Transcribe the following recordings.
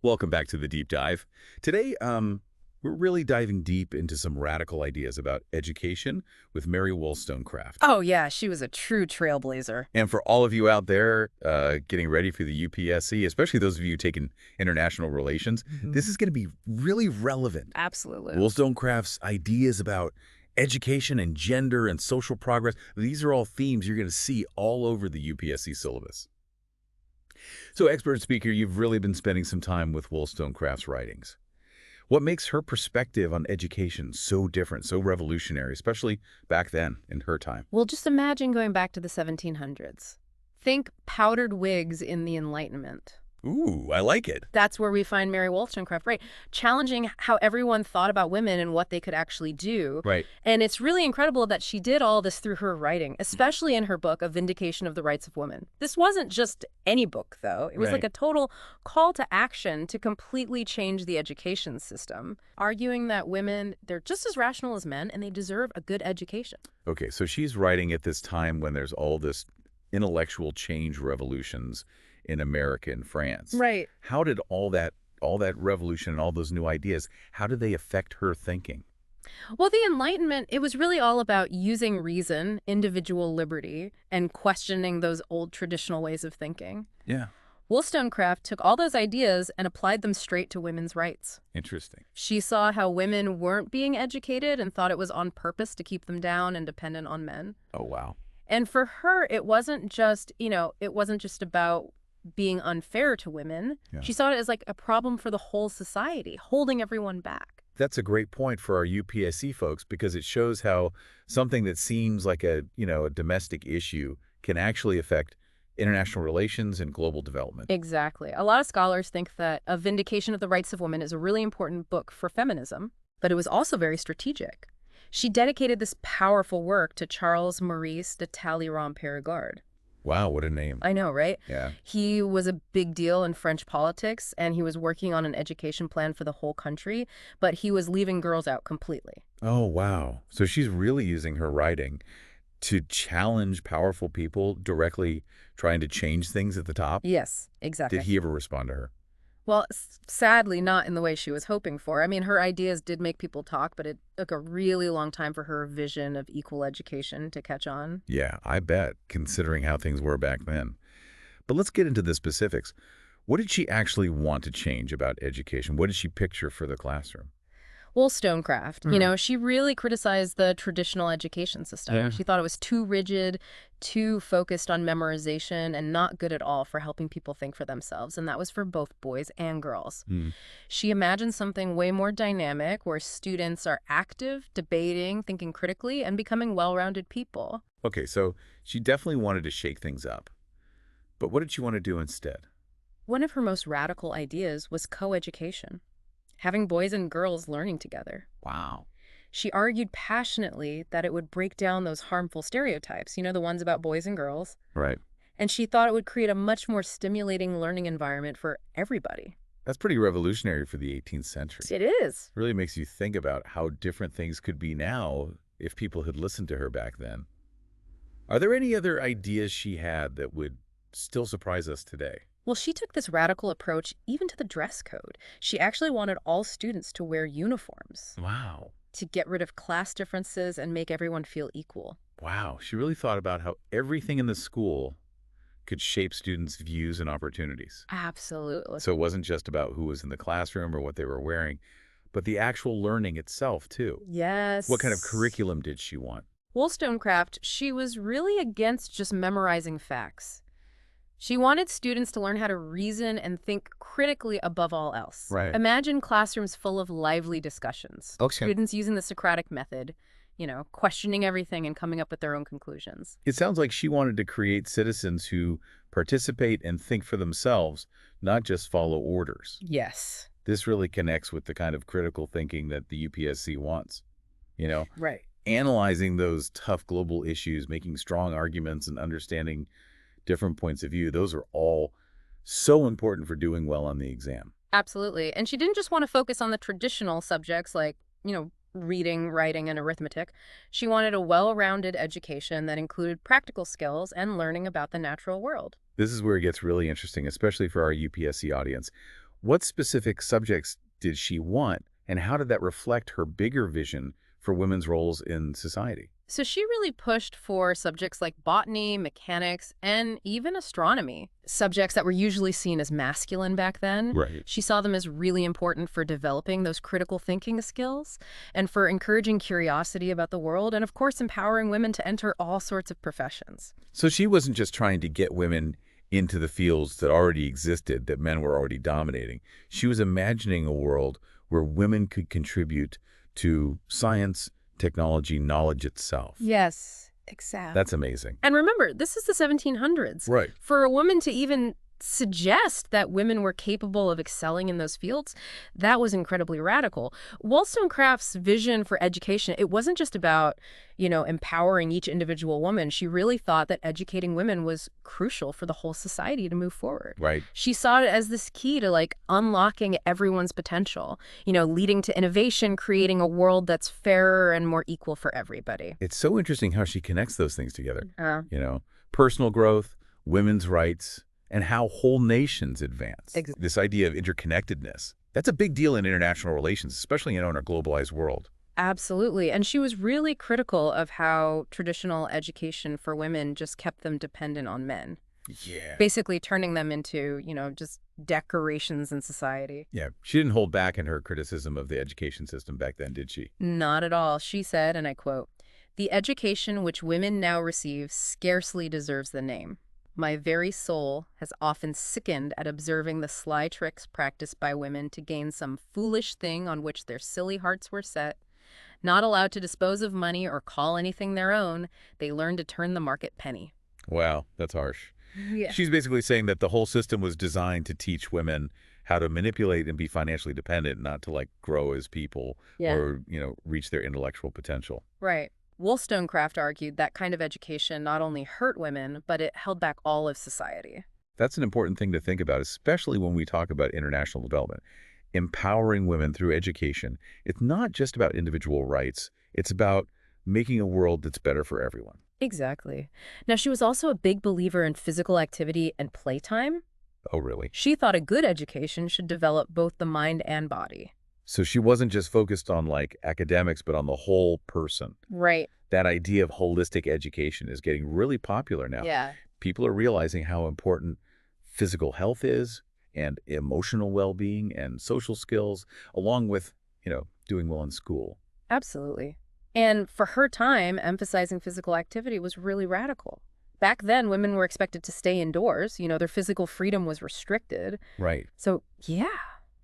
Welcome back to the deep dive. Today, we're really diving deep into some radical ideas about education with Mary Wollstonecraft. Oh, yeah, she was a true trailblazer. And for all of you out there getting ready for the UPSC, especially those of you taking international relations, this is going to be really relevant. Absolutely. Wollstonecraft's ideas about education and gender and social progress, these are all themes you're going to see all over the UPSC syllabus. So, expert speaker, you've really been spending some time with Wollstonecraft's writings. What makes her perspective on education so different, so revolutionary, especially back then in her time? Well, just imagine going back to the 1700s. Think powdered wigs in the Enlightenment. Ooh, I like it. That's where we find Mary Wollstonecraft, right? Challenging how everyone thought about women and what they could actually do. Right. And it's really incredible that she did all this through her writing, especially in her book, A Vindication of the Rights of Women. This wasn't just any book, though. It was like a total call to action to completely change the education system, arguing that women, they're just as rational as men and they deserve a good education. Okay, so she's writing at this time when there's all this intellectual change revolutions in America and France. Right. How did all that revolution and all those new ideas, how did they affect her thinking? Well, the Enlightenment, it was really all about using reason, individual liberty, and questioning those old traditional ways of thinking. Yeah. Wollstonecraft took all those ideas and applied them straight to women's rights. Interesting. She saw how women weren't being educated and thought it was on purpose to keep them down and dependent on men. Oh, wow. And for her, it wasn't just, it wasn't just about being unfair to women. Yeah. She saw it as like a problem for the whole society, holding everyone back. That's a great point for our UPSC folks because it shows how something that seems like a domestic issue can actually affect international relations and global development. Exactly. A lot of scholars think that A Vindication of the Rights of Women is a really important book for feminism, but it was also very strategic. She dedicated this powerful work to Charles Maurice de Talleyrand-Périgord. Wow, what a name. I know, right? Yeah. He was a big deal in French politics, and he was working on an education plan for the whole country, but he was leaving girls out completely. Oh, wow. So she's really using her writing to challenge powerful people directly trying to change things at the top? Yes, exactly. Did he ever respond to her? Well, sadly, not in the way she was hoping for. I mean, her ideas did make people talk, but it took a really long time for her vision of equal education to catch on. Yeah, I bet, considering how things were back then. But let's get into the specifics. What did she actually want to change about education? What did she picture for the classroom? Wollstonecraft, she really criticized the traditional education system. Yeah. She thought it was too rigid, too focused on memorization, and not good at all for helping people think for themselves. And that was for both boys and girls. She imagined something way more dynamic where students are active, debating, thinking critically, and becoming well-rounded people. Okay, so she definitely wanted to shake things up. But what did she want to do instead? One of her most radical ideas was co-education, having boys and girls learning together. Wow. She argued passionately that it would break down those harmful stereotypes, the ones about boys and girls. Right. And she thought it would create a much more stimulating learning environment for everybody. That's pretty revolutionary for the 18th century. It is. Really makes you think about how different things could be now if people had listened to her back then. Are there any other ideas she had that would still surprise us today? Well, she took this radical approach even to the dress code. She actually wanted all students to wear uniforms. Wow. To get rid of class differences and make everyone feel equal. Wow. She really thought about how everything in the school could shape students' views and opportunities. Absolutely. So it wasn't just about who was in the classroom or what they were wearing, but the actual learning itself, too. Yes. What kind of curriculum did she want? Wollstonecraft, she was really against just memorizing facts. She wanted students to learn how to reason and think critically above all else. Right. Imagine classrooms full of lively discussions. Okay. Students using the Socratic method, questioning everything and coming up with their own conclusions. It sounds like she wanted to create citizens who participate and think for themselves, not just follow orders. Yes. This really connects with the kind of critical thinking that the UPSC wants. Right. Analyzing those tough global issues, making strong arguments, and understanding different points of view, those are all so important for doing well on the exam. Absolutely. And she didn't just want to focus on the traditional subjects like, reading, writing, and arithmetic. She wanted a well-rounded education that included practical skills and learning about the natural world. This is where it gets really interesting, especially for our UPSC audience. What specific subjects did she want, and how did that reflect her bigger vision for women's roles in society? So she really pushed for subjects like botany, mechanics, and even astronomy, subjects that were usually seen as masculine back then. Right. She saw them as really important for developing those critical thinking skills and for encouraging curiosity about the world and, of course, empowering women to enter all sorts of professions. So she wasn't just trying to get women into the fields that already existed, that men were already dominating. She was imagining a world where women could contribute to science, technology, knowledge itself. Yes, exactly. That's amazing. And remember, this is the 1700s. Right. For a woman to even suggest that women were capable of excelling in those fields, that was incredibly radical. Wollstonecraft's vision for education, it wasn't just about, empowering each individual woman. She really thought that educating women was crucial for the whole society to move forward. Right. She saw it as this key to unlocking everyone's potential, leading to innovation, creating a world that's fairer and more equal for everybody. It's so interesting how she connects those things together. Personal growth, women's rights, and how whole nations advance. This idea of interconnectedness. That's a big deal in international relations, especially in our globalized world. Absolutely. And she was really critical of how traditional education for women just kept them dependent on men. Yeah. Basically turning them into, just decorations in society. Yeah. She didn't hold back in her criticism of the education system back then, did she? Not at all. She said, and I quote, "The education which women now receive scarcely deserves the name. My very soul has often sickened at observing the sly tricks practiced by women to gain some foolish thing on which their silly hearts were set. Not allowed to dispose of money or call anything their own, they learn to turn the market penny." Wow, that's harsh. Yeah. She's basically saying that the whole system was designed to teach women how to manipulate and be financially dependent, not to grow as people or, reach their intellectual potential. Right. Wollstonecraft argued that kind of education not only hurt women, but it held back all of society. That's an important thing to think about, especially when we talk about international development. Empowering women through education. It's not just about individual rights. It's about making a world that's better for everyone. Exactly. Now, she was also a big believer in physical activity and playtime. Oh, really? She thought a good education should develop both the mind and body. So she wasn't just focused on academics, but on the whole person. Right. That idea of holistic education is getting really popular now. Yeah. People are realizing how important physical health is and emotional well-being and social skills, along with, doing well in school. Absolutely. And for her time, emphasizing physical activity was really radical. Back then, women were expected to stay indoors. Their physical freedom was restricted. Right. So, yeah.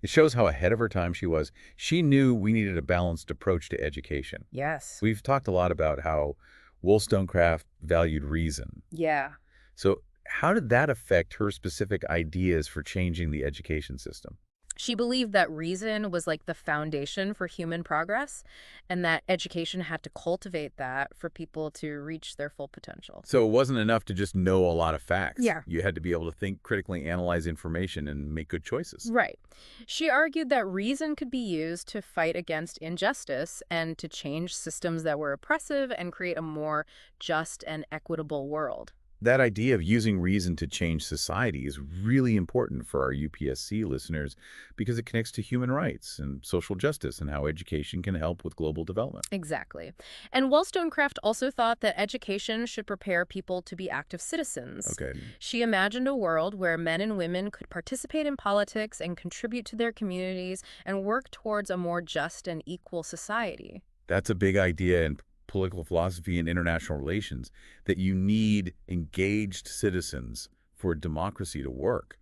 It shows how ahead of her time she was. She knew we needed a balanced approach to education. Yes. We've talked a lot about how Wollstonecraft valued reason. Yeah. So how did that affect her specific ideas for changing the education system? She believed that reason was the foundation for human progress and that education had to cultivate that for people to reach their full potential. So it wasn't enough to just know a lot of facts. Yeah. You had to be able to think critically, analyze information, and make good choices. Right. She argued that reason could be used to fight against injustice and to change systems that were oppressive and create a more just and equitable world. That idea of using reason to change society is really important for our UPSC listeners because it connects to human rights and social justice and how education can help with global development. Exactly. And Wollstonecraft also thought that education should prepare people to be active citizens. Okay. She imagined a world where men and women could participate in politics and contribute to their communities and work towards a more just and equal society. That's a big idea in political philosophy and international relations, that you need engaged citizens for democracy to work.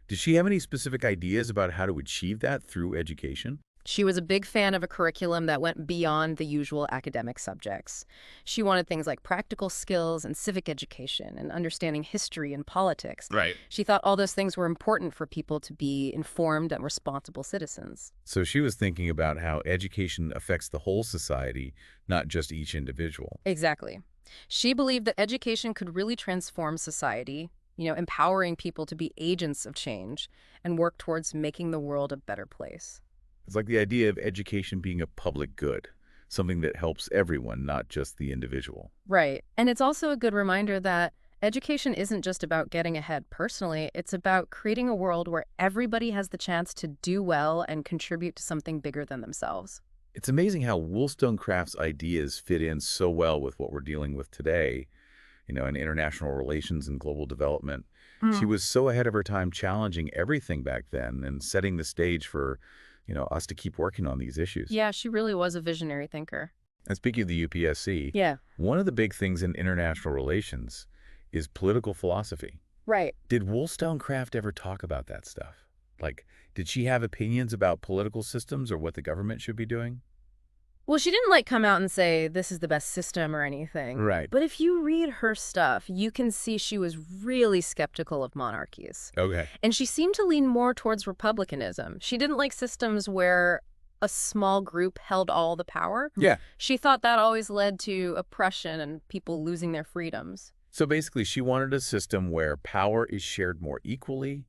Did she have any specific ideas about how to achieve that through education? She was a big fan of a curriculum that went beyond the usual academic subjects. She wanted things like practical skills and civic education and understanding history and politics. Right. She thought all those things were important for people to be informed and responsible citizens. So she was thinking about how education affects the whole society, not just each individual. Exactly. She believed that education could really transform society, empowering people to be agents of change and work towards making the world a better place. It's like the idea of education being a public good, something that helps everyone, not just the individual. Right. And it's also a good reminder that Education isn't just about getting ahead personally, it's about creating a world where everybody has the chance to do well and contribute to something bigger than themselves. It's amazing how Wollstonecraft's ideas fit in so well with what we're dealing with today, in international relations and global development. She was so ahead of her time, challenging everything back then and setting the stage for, us to keep working on these issues. Yeah, she really was a visionary thinker. And speaking of the UPSC, Yeah. one of the big things in international relations is political philosophy. Right. Did Wollstonecraft ever talk about that stuff? Like, did she have opinions about political systems or what the government should be doing? Well, she didn't come out and say this is the best system or anything. Right. But if you read her stuff, you can see she was really skeptical of monarchies. Okay. And she seemed to lean more towards republicanism. She didn't like systems where a small group held all the power. Yeah. She thought that always led to oppression and people losing their freedoms. So basically, she wanted a system where power is shared more equally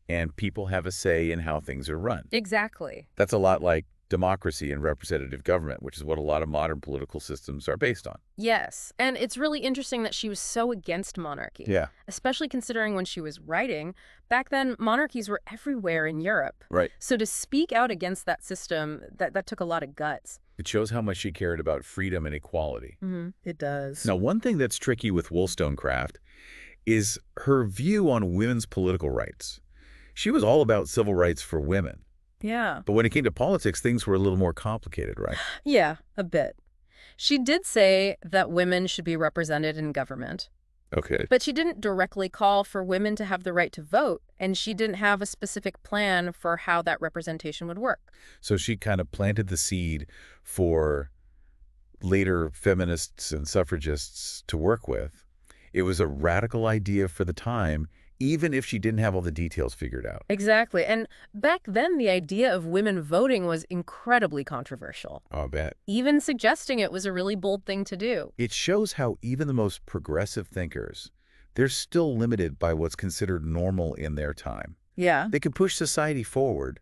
and people have a say in how things are run. Exactly. That's a lot like democracy and representative government, which is what a lot of modern political systems are based on. Yes. And it's really interesting that she was so against monarchy. Yeah. Especially considering when she was writing, back then monarchies were everywhere in Europe. Right. So to speak out against that system, that took a lot of guts. It shows how much she cared about freedom and equality. It does. Now, one thing that's tricky with Wollstonecraft is her view on women's political rights. She was all about civil rights for women. Yeah. But when it came to politics, things were a little more complicated, right? Yeah, a bit. She did say that women should be represented in government. Okay. But she didn't directly call for women to have the right to vote, and she didn't have a specific plan for how that representation would work. So she kind of planted the seed for later feminists and suffragists to work with. It was a radical idea for the time, even if she didn't have all the details figured out. Exactly. And back then, the idea of women voting was incredibly controversial. I'll bet. Even suggesting it was a really bold thing to do. It shows how even the most progressive thinkers, they're still limited by what's considered normal in their time. Yeah. They can push society forward,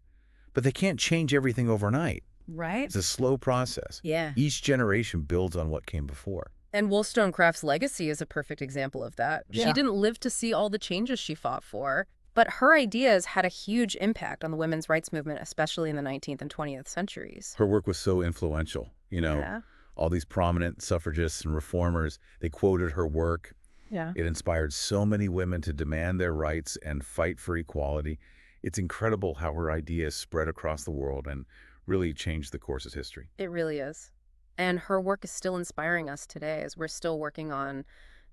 but they can't change everything overnight. Right? It's a slow process. Yeah. Each generation builds on what came before. And Wollstonecraft's legacy is a perfect example of that. Yeah. She didn't live to see all the changes she fought for, but her ideas had a huge impact on the women's rights movement, especially in the 19th and 20th centuries. Her work was so influential. Yeah. All these prominent suffragists and reformers, they quoted her work. Yeah. It inspired so many women to demand their rights and fight for equality. It's incredible how her ideas spread across the world and really changed the course of history. It really is. And her work is still inspiring us today as we're still working on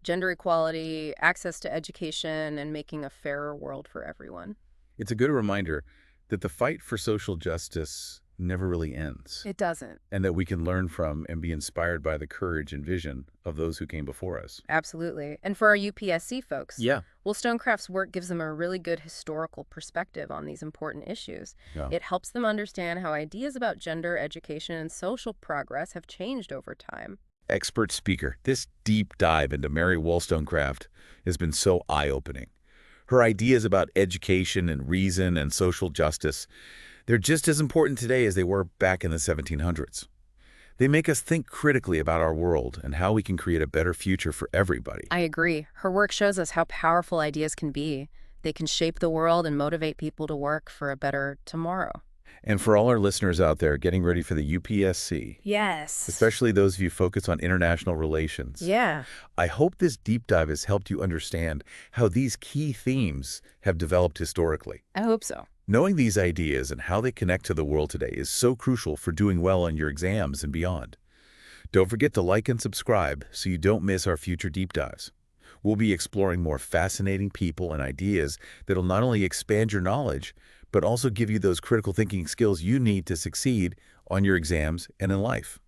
gender equality, access to education, and making a fairer world for everyone. It's a good reminder that the fight for social justice never really ends, It doesn't. and that we can learn from and be inspired by the courage and vision of those who came before us. Absolutely. And for our UPSC folks, Yeah. Wollstonecraft's work gives them a really good historical perspective on these important issues. Yeah. It helps them understand how ideas about gender, education, and social progress have changed over time. Expert speaker, this deep dive into Mary Wollstonecraft has been so eye-opening. Her ideas about education and reason and social justice, they're just as important today as they were back in the 1700s. They make us think critically about our world and how we can create a better future for everybody. I agree. Her work shows us how powerful ideas can be. They can shape the world and motivate people to work for a better tomorrow. And for all our listeners out there getting ready for the UPSC, Yes. especially those of you focused on international relations, Yeah. I hope this deep dive has helped you understand how these key themes have developed historically. I hope so. Knowing these ideas and how they connect to the world today is so crucial for doing well on your exams and beyond. Don't forget to like and subscribe so you don't miss our future deep dives. We'll be exploring more fascinating people and ideas that'll not only expand your knowledge, but also give you those critical thinking skills you need to succeed on your exams and in life.